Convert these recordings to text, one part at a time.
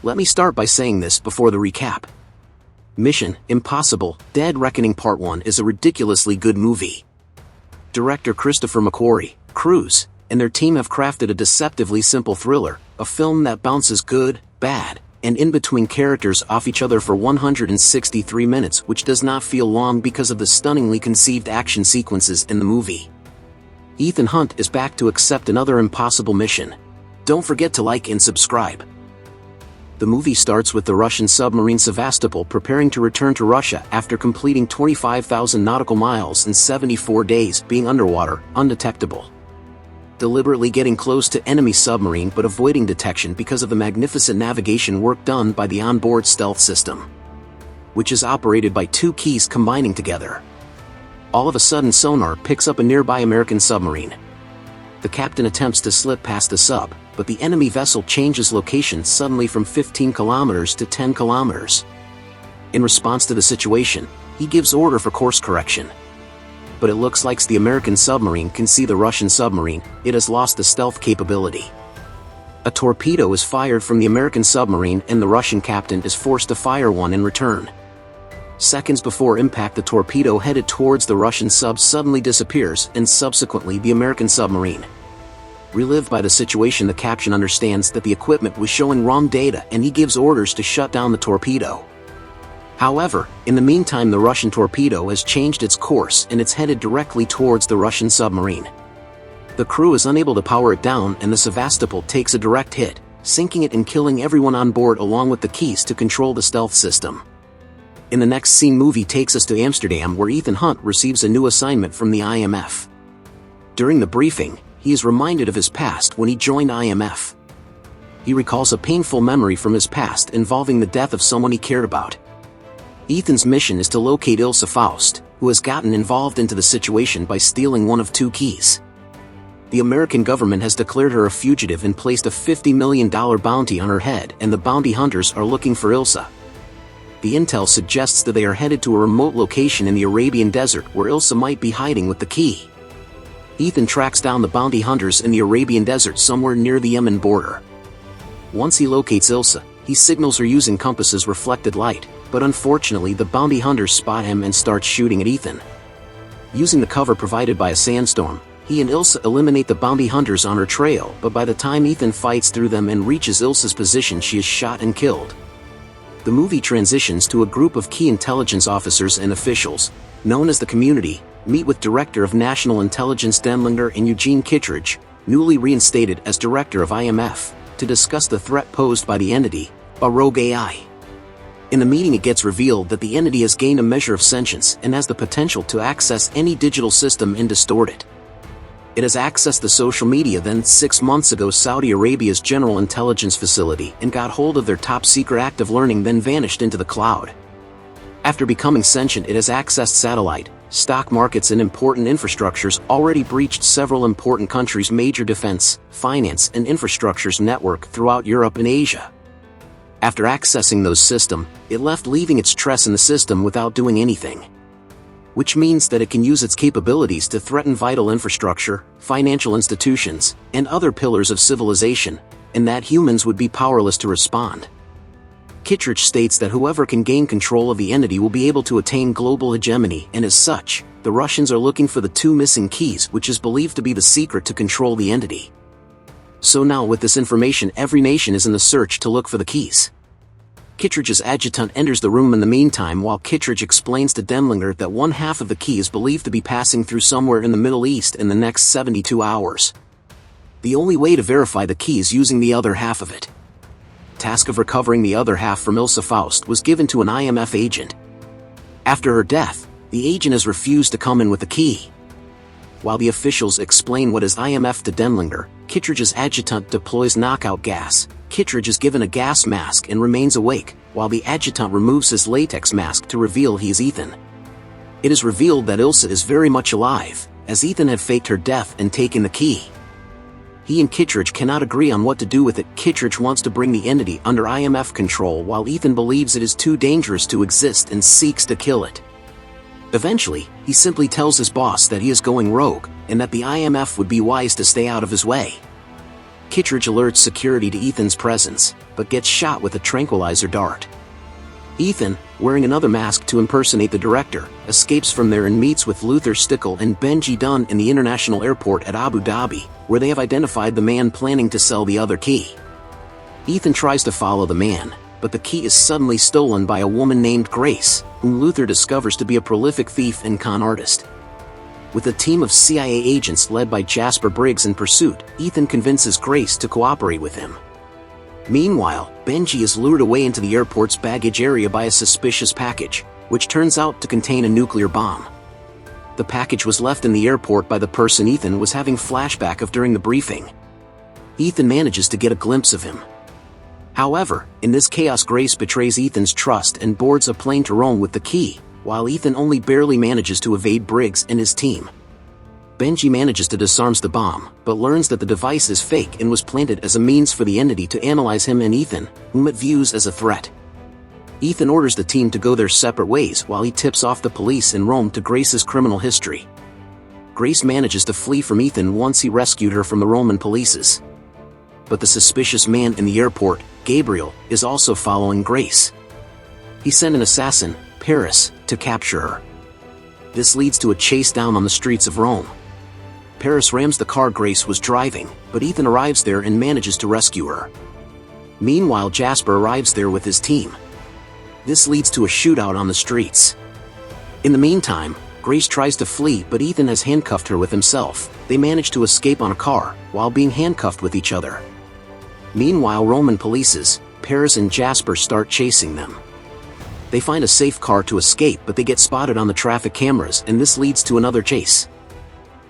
Let me start by saying this before the recap. Mission: Impossible, Dead Reckoning Part 1 is a ridiculously good movie. Director Christopher McQuarrie, Cruise, and their team have crafted a deceptively simple thriller, a film that bounces good, bad, and in-between characters off each other for 163 minutes, which does not feel long because of the stunningly conceived action sequences in the movie. Ethan Hunt is back to accept another impossible mission. Don't forget to like and subscribe. The movie starts with the Russian submarine Sevastopol preparing to return to Russia after completing 25,000 nautical miles in 74 days, being underwater, undetectable. Deliberately getting close to enemy submarine but avoiding detection because of the magnificent navigation work done by the onboard stealth system, which is operated by two keys combining together. All of a sudden sonar picks up a nearby American submarine. The captain attempts to slip past the sub, but the enemy vessel changes location suddenly from 15 kilometers to 10 kilometers. In response to the situation, he gives order for course correction. But it looks like the American submarine can see the Russian submarine. It has lost the stealth capability. A torpedo is fired from the American submarine and the Russian captain is forced to fire one in return. Seconds before impact, the torpedo headed towards the Russian sub suddenly disappears, and subsequently the American submarine. Relieved by the situation, the captain understands that the equipment was showing wrong data and he gives orders to shut down the torpedo. However, in the meantime the Russian torpedo has changed its course and it's headed directly towards the Russian submarine. The crew is unable to power it down and the Sevastopol takes a direct hit, sinking it and killing everyone on board along with the keys to control the stealth system. In the next scene, movie takes us to Amsterdam where Ethan Hunt receives a new assignment from the IMF. During the briefing, he is reminded of his past when he joined IMF. He recalls a painful memory from his past involving the death of someone he cared about. Ethan's mission is to locate Ilse Faust, who has gotten involved into the situation by stealing one of two keys. The American government has declared her a fugitive and placed a $50 million bounty on her head, and the bounty hunters are looking for Ilse. The intel suggests that they are headed to a remote location in the Arabian desert where Ilse might be hiding with the key. Ethan tracks down the bounty hunters in the Arabian desert somewhere near the Yemen border. Once he locates Ilse, he signals her using compasses' reflected light, but unfortunately the bounty hunters spot him and start shooting at Ethan. Using the cover provided by a sandstorm, he and Ilse eliminate the bounty hunters on her trail, but by the time Ethan fights through them and reaches Ilse's position, she is shot and killed. The movie transitions to a group of key intelligence officers and officials, known as the Community, meet with Director of National Intelligence Denlinger and Eugene Kittredge, newly reinstated as Director of IMF, to discuss the threat posed by the entity, a rogue AI. In the meeting it gets revealed that the entity has gained a measure of sentience and has the potential to access any digital system and distort it. It has accessed the social media, then 6 months ago Saudi Arabia's General Intelligence Facility, and got hold of their top-secret active learning, then vanished into the cloud. After becoming sentient, it has accessed satellite, stock markets and important infrastructures, already breached several important countries' major defense, finance and infrastructures network throughout Europe and Asia. After accessing those systems, it left, leaving its trace in the system without doing anything. Which means that it can use its capabilities to threaten vital infrastructure, financial institutions, and other pillars of civilization, and that humans would be powerless to respond. Kittredge states that whoever can gain control of the entity will be able to attain global hegemony, and as such, the Russians are looking for the two missing keys, which is believed to be the secret to control the entity. So now with this information, every nation is in the search to look for the keys. Kittredge's adjutant enters the room in the meantime while Kittredge explains to Denlinger that one half of the key is believed to be passing through somewhere in the Middle East in the next 72 hours. The only way to verify the key is using the other half of it. Task of recovering the other half from Ilse Faust was given to an IMF agent. After her death, the agent has refused to come in with the key. While the officials explain what is IMF to Denlinger, Kittredge's adjutant deploys knockout gas. Kittredge is given a gas mask and remains awake, while the adjutant removes his latex mask to reveal he is Ethan. It is revealed that Ilse is very much alive, as Ethan had faked her death and taken the key. He and Kittredge cannot agree on what to do with it. Kittredge wants to bring the entity under IMF control, while Ethan believes it is too dangerous to exist and seeks to kill it. Eventually, he simply tells his boss that he is going rogue, and that the IMF would be wise to stay out of his way. Kittredge alerts security to Ethan's presence, but gets shot with a tranquilizer dart. Ethan, wearing another mask to impersonate the director, escapes from there and meets with Luther Stickell and Benji Dunn in the international airport at Abu Dhabi, where they have identified the man planning to sell the other key. Ethan tries to follow the man, but the key is suddenly stolen by a woman named Grace, whom Luther discovers to be a prolific thief and con artist. With a team of CIA agents led by Jasper Briggs in pursuit, Ethan convinces Grace to cooperate with him. Meanwhile, Benji is lured away into the airport's baggage area by a suspicious package, which turns out to contain a nuclear bomb. The package was left in the airport by the person Ethan was having flashback of during the briefing. Ethan manages to get a glimpse of him. However, in this chaos, Grace betrays Ethan's trust and boards a plane to Rome with the key, while Ethan only barely manages to evade Briggs and his team. Benji manages to disarm the bomb, but learns that the device is fake and was planted as a means for the entity to analyze him and Ethan, whom it views as a threat. Ethan orders the team to go their separate ways while he tips off the police in Rome to Grace's criminal history. Grace manages to flee from Ethan once he rescued her from the Roman police. But the suspicious man in the airport, Gabriel, is also following Grace. He sent an assassin, Paris, to capture her. This leads to a chase down on the streets of Rome. Paris rams the car Grace was driving, but Ethan arrives there and manages to rescue her. Meanwhile, Jasper arrives there with his team. This leads to a shootout on the streets. In the meantime, Grace tries to flee, but Ethan has handcuffed her with himself. They manage to escape on a car, while being handcuffed with each other. Meanwhile, Roman police, Paris and Jasper start chasing them. They find a safe car to escape, but they get spotted on the traffic cameras, and this leads to another chase.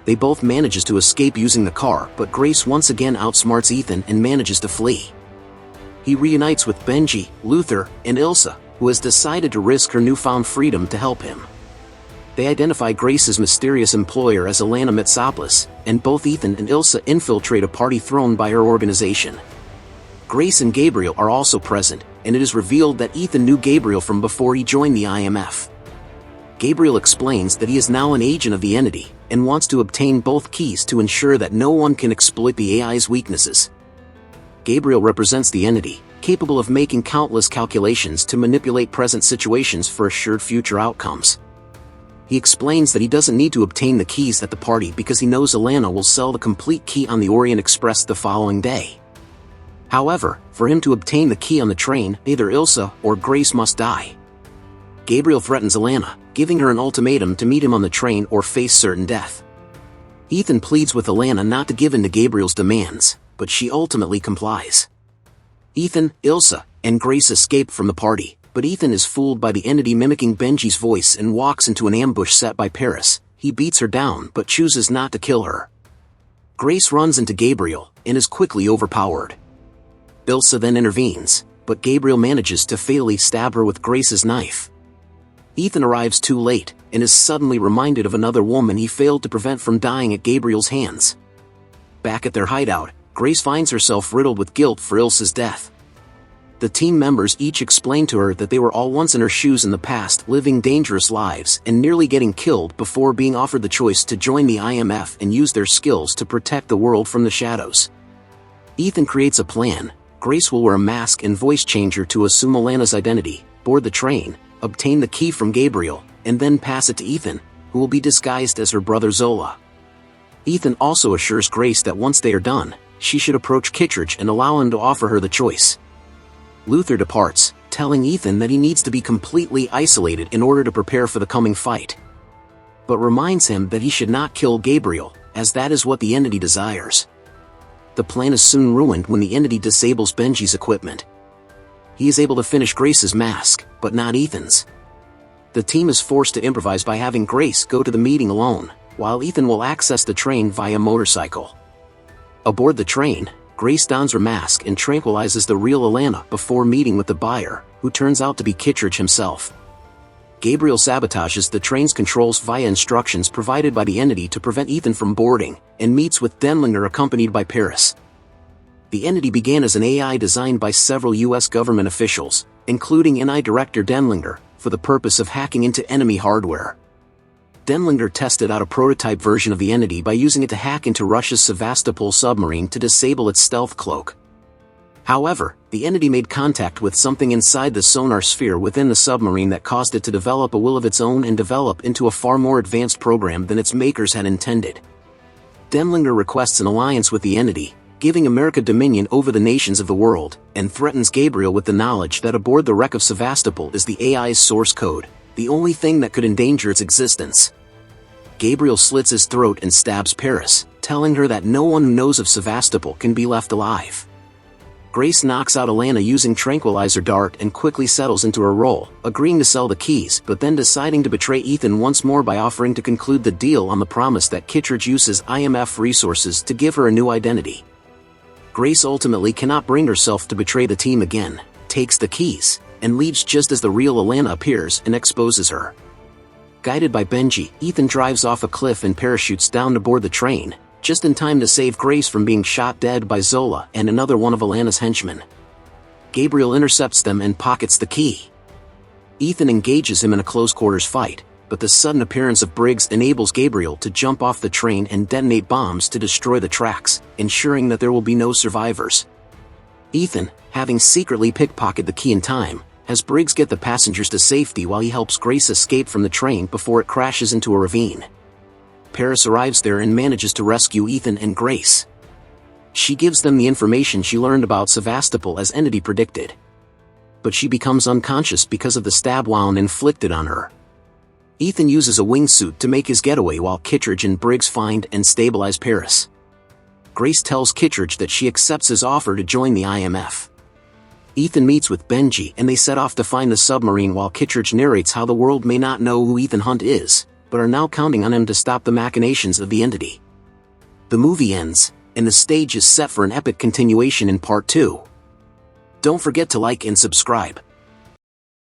They both manages to escape using the car, but Grace once again outsmarts Ethan and manages to flee. He reunites with Benji, Luther, and Ilsa, who has decided to risk her newfound freedom to help him. They identify Grace's mysterious employer as Elena Mitsopoulos, and both Ethan and Ilsa infiltrate a party thrown by her organization. Grace and Gabriel are also present, and it is revealed that Ethan knew Gabriel from before he joined the IMF. Gabriel explains that he is now an agent of the entity, and wants to obtain both keys to ensure that no one can exploit the AI's weaknesses. Gabriel represents the entity, capable of making countless calculations to manipulate present situations for assured future outcomes. He explains that he doesn't need to obtain the keys at the party because he knows Elena will sell the complete key on the Orient Express the following day. However, for him to obtain the key on the train, either Ilsa or Grace must die. Gabriel threatens Elena, giving her an ultimatum to meet him on the train or face certain death. Ethan pleads with Elena not to give in to Gabriel's demands, but she ultimately complies. Ethan, Ilsa, and Grace escape from the party, but Ethan is fooled by the entity mimicking Benji's voice and walks into an ambush set by Paris. He beats her down but chooses not to kill her. Grace runs into Gabriel, and is quickly overpowered. Ilsa then intervenes, but Gabriel manages to fatally stab her with Grace's knife. Ethan arrives too late, and is suddenly reminded of another woman he failed to prevent from dying at Gabriel's hands. Back at their hideout, Grace finds herself riddled with guilt for Ilsa's death. The team members each explain to her that they were all once in her shoes in the past, living dangerous lives and nearly getting killed before being offered the choice to join the IMF and use their skills to protect the world from the shadows. Ethan creates a plan. Grace will wear a mask and voice changer to assume Elena's identity, board the train, obtain the key from Gabriel, and then pass it to Ethan, who will be disguised as her brother Zola. Ethan also assures Grace that once they are done, she should approach Kittredge and allow him to offer her the choice. Luther departs, telling Ethan that he needs to be completely isolated in order to prepare for the coming fight, but reminds him that he should not kill Gabriel, as that is what the entity desires. The plan is soon ruined when the entity disables Benji's equipment. He is able to finish Grace's mask, but not Ethan's. The team is forced to improvise by having Grace go to the meeting alone, while Ethan will access the train via motorcycle. Aboard the train, Grace dons her mask and tranquilizes the real Elena before meeting with the buyer, who turns out to be Kittredge himself. Gabriel sabotages the train's controls via instructions provided by the entity to prevent Ethan from boarding, and meets with Denlinger accompanied by Paris. The entity began as an AI designed by several U.S. government officials, including NI Director Denlinger, for the purpose of hacking into enemy hardware. Denlinger tested out a prototype version of the entity by using it to hack into Russia's Sevastopol submarine to disable its stealth cloak. However, the entity made contact with something inside the sonar sphere within the submarine that caused it to develop a will of its own and develop into a far more advanced program than its makers had intended. Denlinger requests an alliance with the entity, giving America dominion over the nations of the world, and threatens Gabriel with the knowledge that aboard the wreck of Sevastopol is the AI's source code, the only thing that could endanger its existence. Gabriel slits his throat and stabs Paris, telling her that no one who knows of Sevastopol can be left alive. Grace knocks out Elena using tranquilizer dart and quickly settles into her role, agreeing to sell the keys but then deciding to betray Ethan once more by offering to conclude the deal on the promise that Kittredge uses IMF resources to give her a new identity. Grace ultimately cannot bring herself to betray the team again, takes the keys, and leaves just as the real Elena appears and exposes her. Guided by Benji, Ethan drives off a cliff and parachutes down to board the train, just in time to save Grace from being shot dead by Zola and another one of Elena's henchmen. Gabriel intercepts them and pockets the key. Ethan engages him in a close-quarters fight, but the sudden appearance of Briggs enables Gabriel to jump off the train and detonate bombs to destroy the tracks, ensuring that there will be no survivors. Ethan, having secretly pickpocketed the key in time, has Briggs get the passengers to safety while he helps Grace escape from the train before it crashes into a ravine. Paris arrives there and manages to rescue Ethan and Grace. She gives them the information she learned about Sevastopol as Entity predicted. But she becomes unconscious because of the stab wound inflicted on her. Ethan uses a wingsuit to make his getaway while Kittredge and Briggs find and stabilize Paris. Grace tells Kittredge that she accepts his offer to join the IMF. Ethan meets with Benji and they set off to find the submarine while Kittredge narrates how the world may not know who Ethan Hunt is, but are now counting on him to stop the machinations of the entity. The movie ends, and the stage is set for an epic continuation in Part 2. Don't forget to like and subscribe.